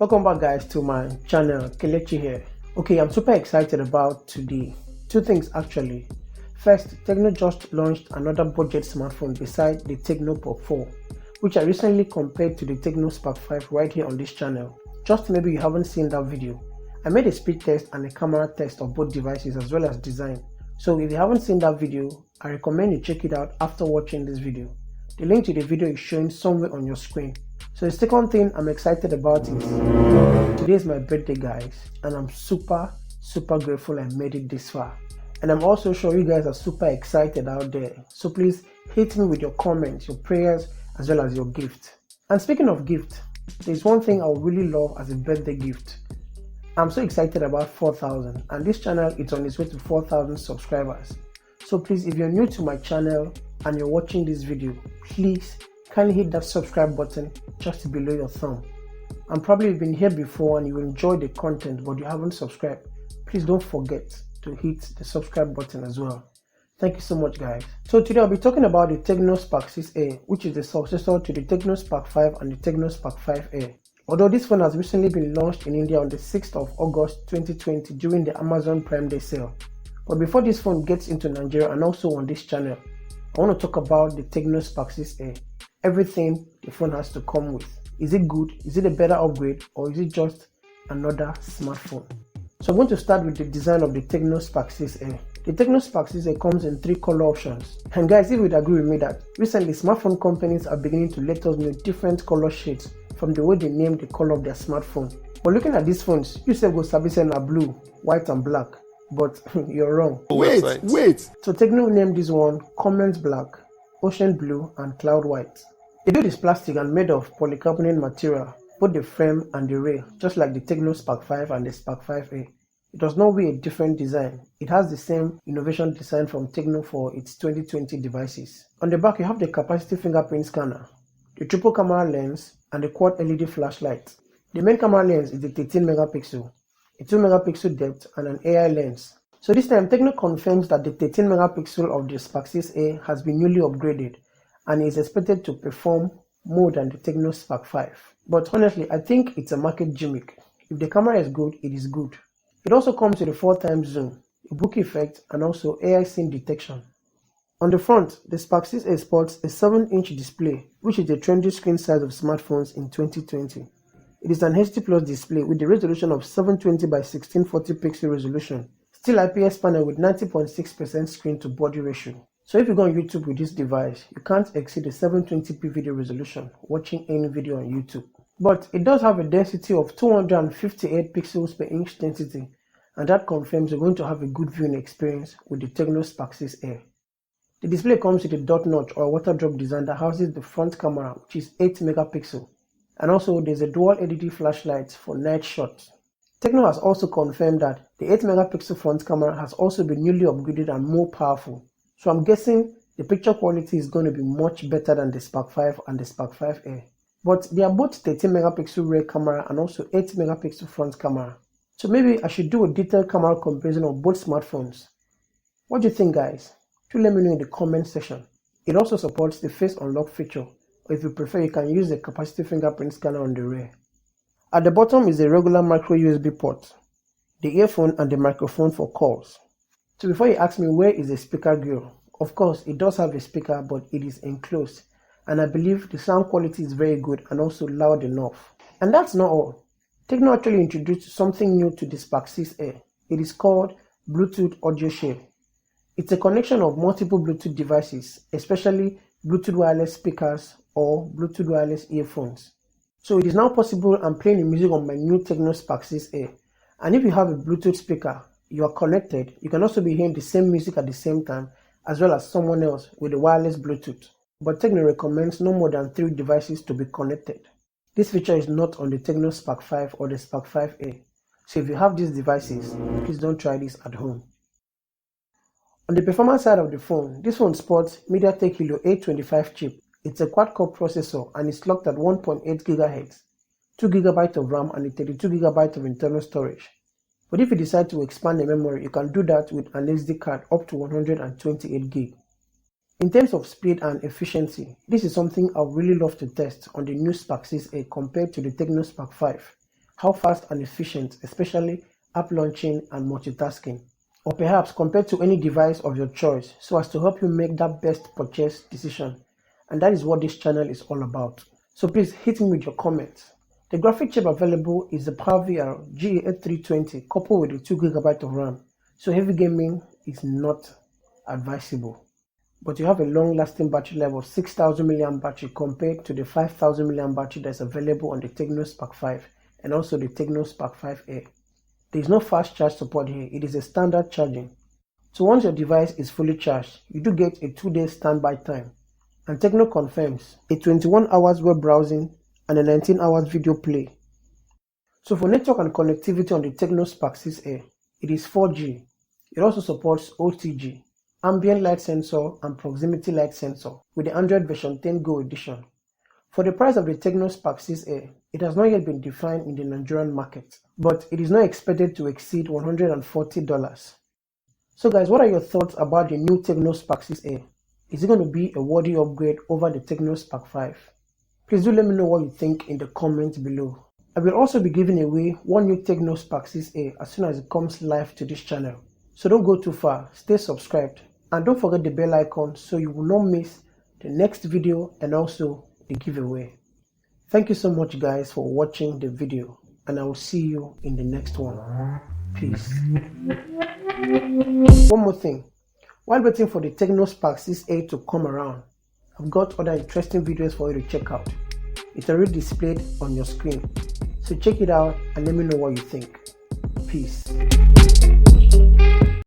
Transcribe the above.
Welcome back guys to my channel, Kelechi here. Okay, I'm super excited about today. Two things actually. First, Tecno just launched another budget smartphone beside the Tecno Pop 4, which I recently compared to the Tecno Spark 5 right here on this channel. Just maybe you haven't seen that video. I made a speed test and a camera test of both devices as well as design. So if you haven't seen that video, I recommend you check it out after watching this video. The link to the video is showing somewhere on your screen. So the second thing I'm excited about is today is my birthday guys, and I'm super grateful I made it this far. And I'm also sure you guys are super excited out there. So please hit me with your comments, your prayers, as well as your gift. And speaking of gift, there's one thing I would really love as a birthday gift. I'm so excited about 4,000, and this channel is on its way to 4,000 subscribers. So please, if you're new to my channel and you're watching this video, please kindly hit that subscribe button just below your thumb. And probably you've been here before and you enjoy the content but you haven't subscribed, please don't forget to hit the subscribe button as well. Thank you so much guys. So today I'll be talking about the Tecno Spark 6a, which is the successor to the Tecno Spark 5 and the Tecno Spark 5a. Although this phone has recently been launched in India on the 6th of August 2020 during the Amazon Prime Day sale. But before this phone gets into Nigeria and also on this channel, I want to talk about the Tecno Spark 6a. Everything the phone has to come with. Is it good? Is it a better upgrade? Or is it just another smartphone? So I'm going to start with the design of the Tecno Spark 6a. The Tecno Spark 6a comes in 3 color options. And guys, if you would agree with me that recently smartphone companies are beginning to let us know different color shades from the way they name the color of their smartphone. But looking at these phones, you say go servicing are blue, white and black. But you're wrong. Wait. So Tecno named this one Comment Black, Ocean Blue and Cloud White. The build is plastic and made of polycarbonate material, both the frame and the rail, just like the Tecno Spark 5 and the Spark 5a. It does not wear a different design. It has the same innovation design from Tecno for its 2020 devices. On the back you have the capacitive fingerprint scanner, the triple camera lens and the quad LED flashlight. The main camera lens is the 13 megapixel, a 2 megapixel depth and an AI lens. So this time Tecno confirms that the 13 megapixel of the Spark 6a has been newly upgraded and is expected to perform more than the Tecno Spark 5. But honestly, I think it's a market gimmick. If the camera is good, it is good. It also comes with a 4x zoom, a bokeh effect and also AI scene detection. On the front, the Spark 6a sports a 7-inch display, which is the trendy screen size of smartphones in 2020. It is an HD Plus display with the resolution of 720 by 1640 pixel resolution, still IPS panel with 90.6% screen to body ratio. So if you go on YouTube with this device, you can't exceed the 720p video resolution watching any video on YouTube. But it does have a density of 258 pixels per inch density, and that confirms you're going to have a good viewing experience with the Tecno Spark 6a. The display comes with a dot notch or water drop design that houses the front camera, which is 8 megapixel, and also there's a dual LED flashlight for night shots. Tecno has also confirmed that the 8 megapixel front camera has also been newly upgraded and more powerful. So I'm guessing the picture quality is going to be much better than the Spark 5 and the Spark 5a. But they are both 13 megapixel rear camera and also 8 megapixel front camera. So maybe I should do a detailed camera comparison of both smartphones. What do you think guys? Do let me know in the comment section. It also supports the face unlock feature, or if you prefer you can use the capacitive fingerprint scanner on the rear. At the bottom is a regular micro USB port, the earphone and the microphone for calls. So before you ask me where is the speaker grill, of course it does have a speaker but it is enclosed, and I believe the sound quality is very good and also loud enough. And that's not all. Tecno actually introduced something new to the Spark 6a. It is called Bluetooth Audio Share. It's a connection of multiple Bluetooth devices, especially Bluetooth wireless speakers or Bluetooth wireless earphones. So it is now possible I'm playing the music on my new Tecno Spark 6a, and if you have a Bluetooth speaker, you are connected, you can also be hearing the same music at the same time as well as someone else with a wireless Bluetooth. But Tecno recommends no more than 3 devices to be connected. This feature is not on the Tecno Spark 5 or the Spark 5a. So if you have these devices, please don't try this at home. On the performance side of the phone, this phone sports Mediatek Helio A25 chip. It's a quad-core processor and is clocked at 1.8 GHz, 2 GB of RAM and a 32 GB of internal storage. But if you decide to expand the memory, you can do that with an SD card up to 128 GB. In terms of speed and efficiency, this is something I would really love to test on the new Spark 6a compared to the Tecno Spark 5. how fast and efficient, especially app launching and multitasking, or perhaps compared to any device of your choice so as to help you make that best purchase decision. And that is what this channel is all about. So please hit me with your comments. The graphic chip available is the PowerVR GA8320 coupled with a 2GB of RAM, so heavy gaming is not advisable. But you have a long-lasting battery life of 6000 mAh battery compared to the 5000 mAh battery that's available on the Tecno Spark 5 and also the Tecno Spark 5 Air. There is no fast charge support here, it is a standard charging. So once your device is fully charged, you do get a 2-day standby time. And Tecno confirms a 21 hours web browsing and a 19 hours video play. So for network and connectivity on the Tecno Spark 6 Air, it is 4G. It also supports OTG, ambient light sensor and proximity light sensor with the Android version 10 Go edition. For the price of the Tecno Spark 6 Air, it has not yet been defined in the Nigerian market, but it is not expected to exceed $140. So guys, what are your thoughts about the new Tecno Spark 6 Air? Is it going to be a worthy upgrade over the Tecno Spark 5? Please do let me know what you think in the comments below. I will also be giving away one new Tecno Spark 6 Air as soon as it comes live to this channel. So don't go too far, stay subscribed, and don't forget the bell icon so you will not miss the next video and also the giveaway. Thank you so much guys for watching the video, and I will see you in the next one. Peace. One more thing. While waiting for the Tecno Spark 6A to come around, I've got other interesting videos for you to check out. It's already displayed on your screen, so check it out and let me know what you think. Peace.